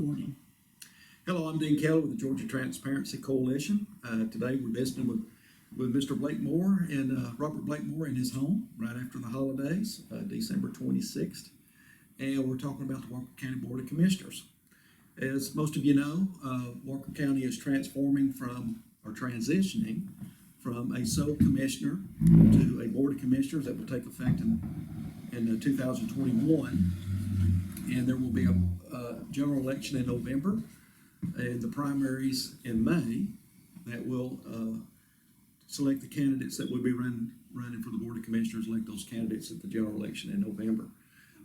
morning. Hello, I'm Dean Kelley with the Georgia Transparency Coalition. Today we're visiting with Mr. Blakemore and Robert Blakemore in his home right after the holidays, December 26th. And we're talking about the Walker County Board of Commissioners. As most of you know, Walker County is transitioning from a sole commissioner to a board of commissioners that will take effect in 2021. And there will be a general election in November and the primaries in May that will select the candidates that will be running for the Board of Commissioners, elect those candidates at the general election in November.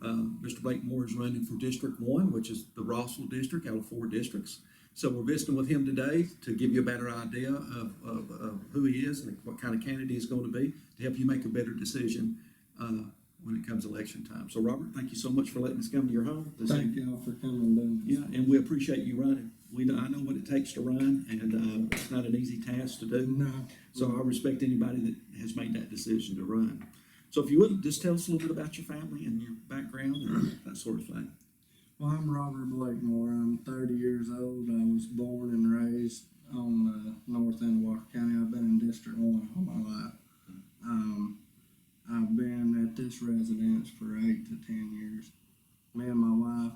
Mr. Blakemore is running for District 1, which is the Rossville District out of 4 districts. So we're visiting with him today to give you a better idea of who he is and what kind of candidate he's going to be to help you make a better decision when it comes election time. So Robert, thank you so much for letting us come to your home. Thank y'all for coming down. Yeah, and we appreciate you running. I know what it takes to run, and it's not an easy task to do. No. So I respect anybody that has made that decision to run. So if you would, just tell us a little bit about your family and your background and that sort of thing. Well, I'm Robert Blakemore. I'm 30 years old. I was born and raised on the north end of Walker County. I've been in District 1 all my life. I've been at this residence for 8 to 10 years. Me and my wife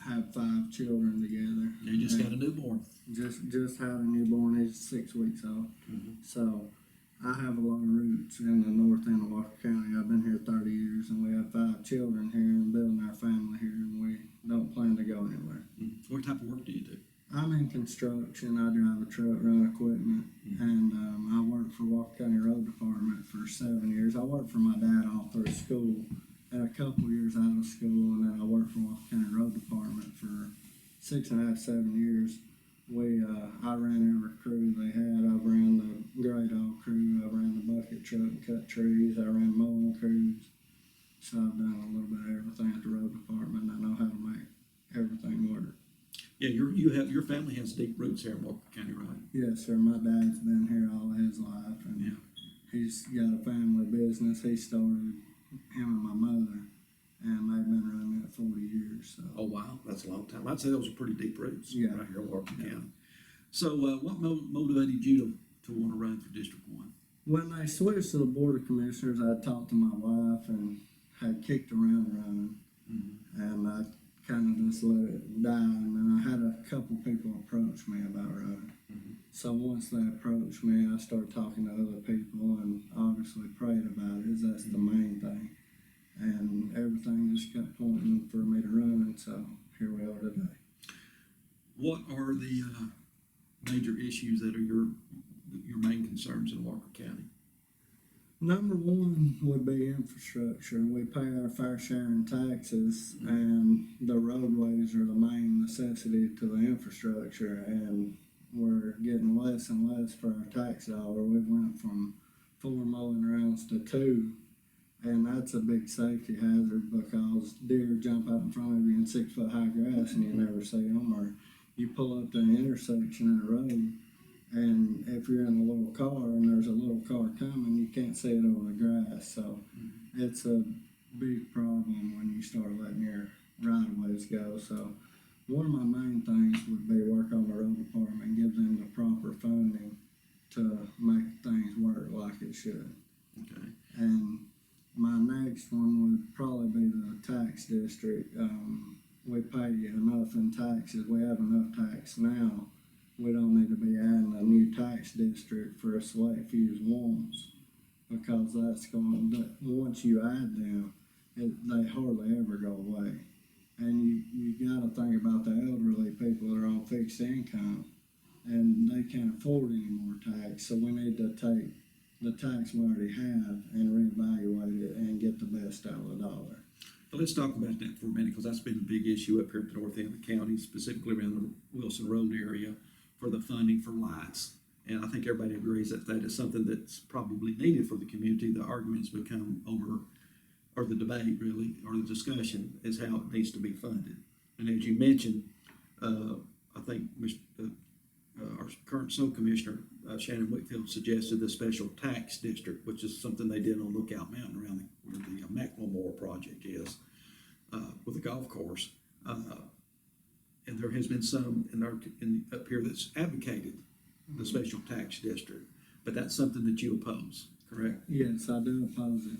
have 5 children together. You just got a newborn. Just had a newborn. He's 6 weeks old. Mm-hmm. So I have a lot of roots in the north end of Walker County. I've been here 30 years, and we have 5 children here and building our family here, and we don't plan to go anywhere. Mm-hmm. What type of work do you do? I'm in construction. I drive a truck, run equipment, and I worked for Walker County Road Department for 7 years. I worked for my dad all through school, and a couple years out of school, and then I worked for Walker County Road Department for 6.5, 7 years. I ran every crew they had. I ran the great old crew. I ran the bucket truck and cut trees. I ran mowing crews. So I've done a little bit of everything at the road department. I know how to make everything work. Yeah, your family has deep roots here in Walker County, right? Yes, sir. My dad's been here all his life, and yeah. He's got a family business. He started, him and my mother, and they've been running it 40 years. So. Oh wow, that's a long time. I'd say those are pretty deep roots right here in Walker County. So what motivated you to want to run for District 1? When I switched to the Board of Commissioners, I talked to my wife and had kicked around running, and I kind of just let it die, and then I had a couple people approach me about running. So once they approached me, I started talking to other people and obviously prayed about it, as that's the main thing. And everything just kept pointing for me to run, and so here we are today. What are the major issues that are your main concerns in Walker County? Number one would be infrastructure. We pay our fair share in taxes, and the roadways are the main necessity to the infrastructure, and we're getting less and less for our tax dollar. We went from 4 mowing rounds to 2, and that's a big safety hazard because deer jump out in front of you in 6-foot high grass and you never see them, or you pull up to an intersection in a road, and if you're in a little car and there's a little car coming, you can't see it over the grass. So it's a big problem when you start letting your right-of-ways go. So one of my main things would be work on the road department, give them the proper funding to make things work like it should. Okay. And my next one would probably be the tax district. We pay enough in taxes. We have enough tax now. We don't need to be adding a new tax district for a select few ones, because once you add them, they hardly ever go away. And you got to think about the elderly people that are on fixed income, and they can't afford any more tax. So we need to take the tax we already have and reevaluate it and get the best out of the dollar. Well, let's talk about that for a minute, because that's been a big issue up here at the north end of the county, specifically around the Wilson Road area, for the funding for lights. And I think everybody agrees that is something that's probably needed for the community. The arguments become over, or the debate really, or the discussion is how it needs to be funded. And as you mentioned, I think our current snow commissioner, Shannon Whitfield, suggested the special tax district, which is something they did on Lookout Mountain around where the Blakemore project is, with the golf course. And And there has been some up here that's advocated the special tax district, but that's something that you oppose, correct? Yes, I do oppose it.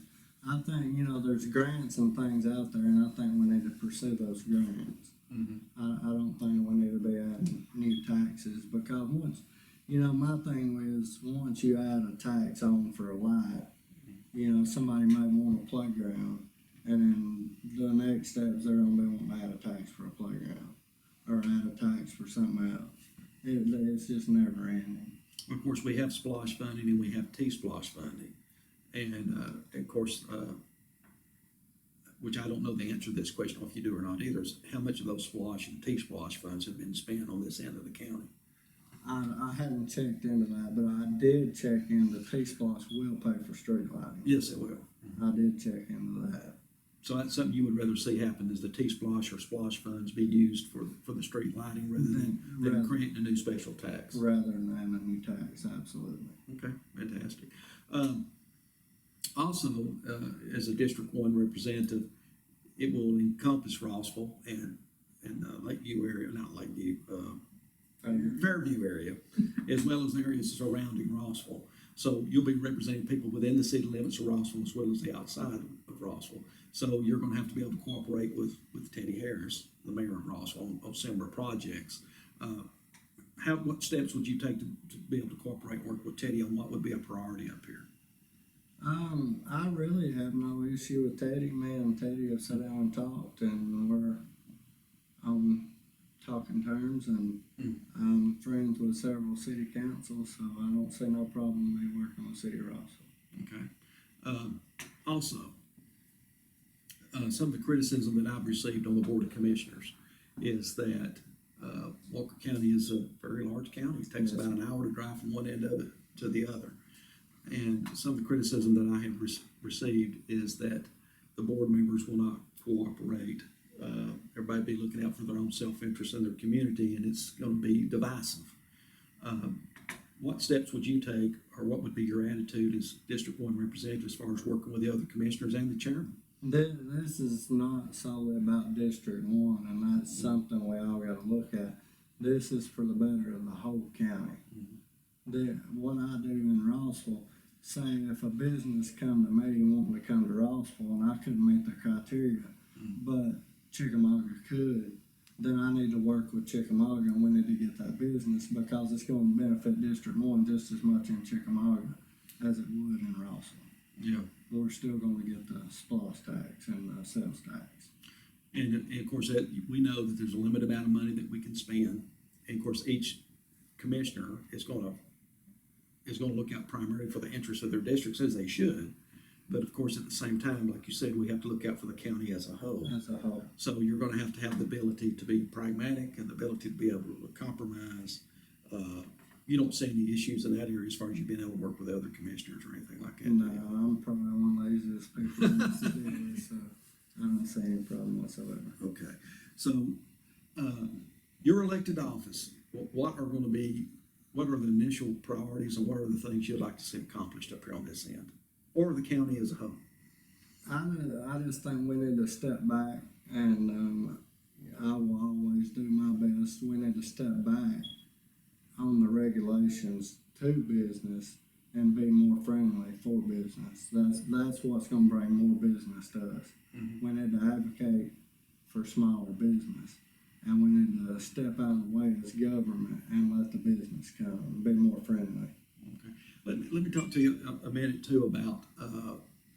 I think, there's grants and things out there, and I think we need to pursue those grants. I don't think we need to be adding new taxes, because my thing is, once you add a tax on for a light, somebody may want a playground, and then the next steps, they're gonna be wanting to add a tax for a playground, or add a tax for something else. It's just never ending. Of course, we have SPLOST funding and we have T-SPLOST funding. And, of course, which I don't know the answer to this question, if you do or not either, is how much of those SPLOST and T-SPLOST funds have been spent on this end of the county? I hadn't checked into that, but I did check into T-SPLOST will pay for street lighting. Yes, it will. I did check into that. So that's something you would rather see happen, is the T-SPLOST or SPLOST funds be used for the street lighting rather than creating a new special tax? Rather than having a new tax, absolutely. Okay, fantastic. Also, as a District 1 representative, it will encompass Rossville and Lakeview area, not Lakeview, Fairview area, as well as the areas surrounding Rossville. So you'll be representing people within the city limits of Rossville as well as the outside of Rossville. So you're going to have to be able to cooperate with Teddy Harris, the mayor of Rossville, on similar projects. What steps would you take to be able to cooperate and work with Teddy on what would be a priority up here? I really have no issue with Teddy. Me and Teddy have sat down and talked, and we're on talking terms, and I'm friends with several city councils, so I don't see no problem with me working with City of Rossville. Okay. Also, some of the criticism that I've received on the Board of Commissioners is that Walker County is a very large county. It takes about an hour to drive from one end of it to the other. And some of the criticism that I have received is that the board members will not cooperate. Everybody be looking out for their own self-interest in their community, and it's going to be divisive. What steps would you take, or what would be your attitude as District 1 representative as far as working with the other commissioners and the chairman? This is not solely about District 1, and that's something we all got to look at. This is for the better of the whole county. What I do in Rossville, say if a business come to me and want me to come to Rossville and I couldn't meet the criteria, but Chickamauga could, then I need to work with Chickamauga, and we need to get that business, because it's going to benefit District 1 just as much in Chickamauga as it would in Rossville. Yeah. We're still going to get the SPLOST tax and the sales tax. And of course, we know that there's a limited amount of money that we can spend. And of course, each commissioner is going to look out primarily for the interests of their districts, as they should. But of course, at the same time, like you said, we have to look out for the county as a whole. As a whole. So you're going to have the ability to be pragmatic and the ability to be able to compromise. You don't see any issues in that area as far as you being able to work with other commissioners or anything like that? No, I'm probably one of the laziest people in the city, so I don't see any problem whatsoever. Okay. So, your elected office, what are the initial priorities, and what are the things you'd like to see accomplished up here on this end? Or the county as a whole? I just think we need to step back, and I will always do my best. We need to step back on the regulations to business and be more friendly for business. That's what's going to bring more business to us. We need to advocate for smaller business, and we need to step out of the way as government and let the business come and be more friendly. Okay. Let me talk to you a minute too about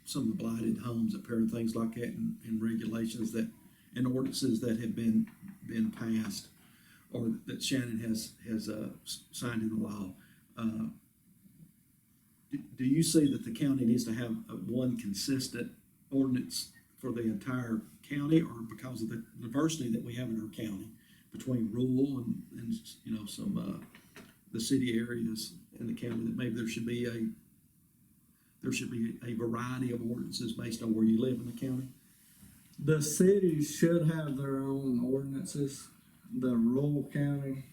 some of the blighted homes up here and things like that, and regulations and ordinances that have been passed, or that Shannon has signed into law. Do you see that the county needs to have one consistent ordinance for the entire county, or because of the diversity that we have in our county between rural and some the city areas in the county, that maybe there should be a variety of ordinances based on where you live in the county? The cities should have their own ordinances. The rural county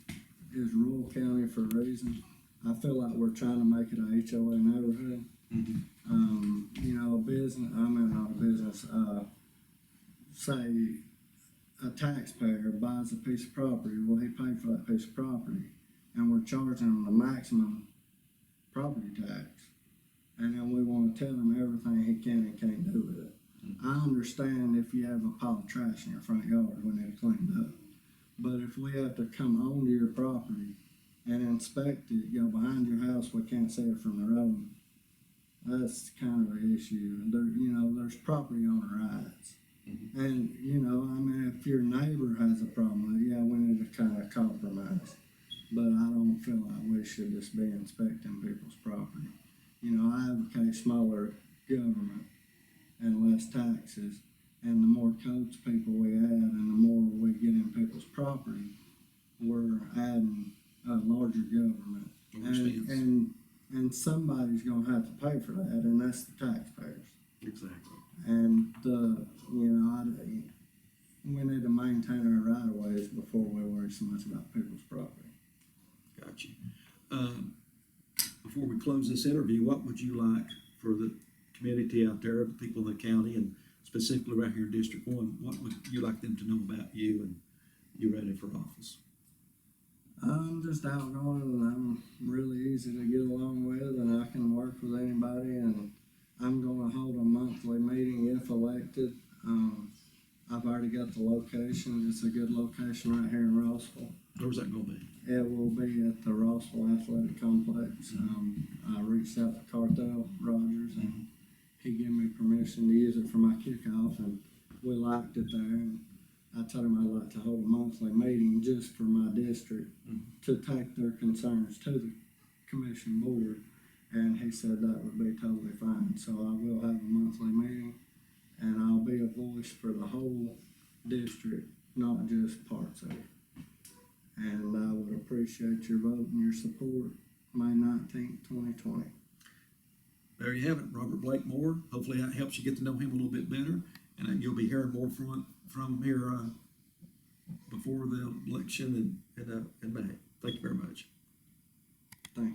is rural county for a reason. I feel like we're trying to make it a HOA neighborhood. A business, not a business, say a taxpayer buys a piece of property, well, he paid for that piece of property, and we're charging him the maximum property tax. And then we wanna tell him everything he can and can't do with it. I understand if you have a pile of trash in your front yard, we need it cleaned up. But if we have to come onto your property and inspect it, go behind your house, we can't see it from the road, that's kind of an issue. There, there's property owner rights. And, I mean, if your neighbor has a problem with it, yeah, we need to kind of compromise. But I don't feel like we should just be inspecting people's property. I advocate smaller government and less taxes. And the more codes people we add and the more we get in people's property, we're adding a larger government. And somebody's gonna have to pay for that, and that's the taxpayers. Exactly. And we need to maintain our right of ways before we worry so much about people's property. Got you. Before we close this interview, what would you like for the community out there, the people in the county, and specifically right here in District 1, what would you like them to know about you and you ready for office? I'm just outgoing and I'm really easy to get along with, and I can work with anybody, and I'm gonna hold a monthly meeting if elected. I've already got the location. It's a good location right here in Rossville. Where's that gonna be? It will be at the Rossville Athletic Complex. I reached out to Cartel Rogers and he gave me permission to use it for my kickoff, and we liked it there. And I told him I'd like to hold a monthly meeting just for my district to take their concerns to the commission board, and he said that would be totally fine. So I will have a monthly meeting, and I'll be a voice for the whole district, not just parts of it. And I would appreciate your vote and your support May 19th, 2020. There you have it, Robert Blakemore. Hopefully that helps you get to know him a little bit better, and you'll be hearing more from him here before the election in May. Thank you very much.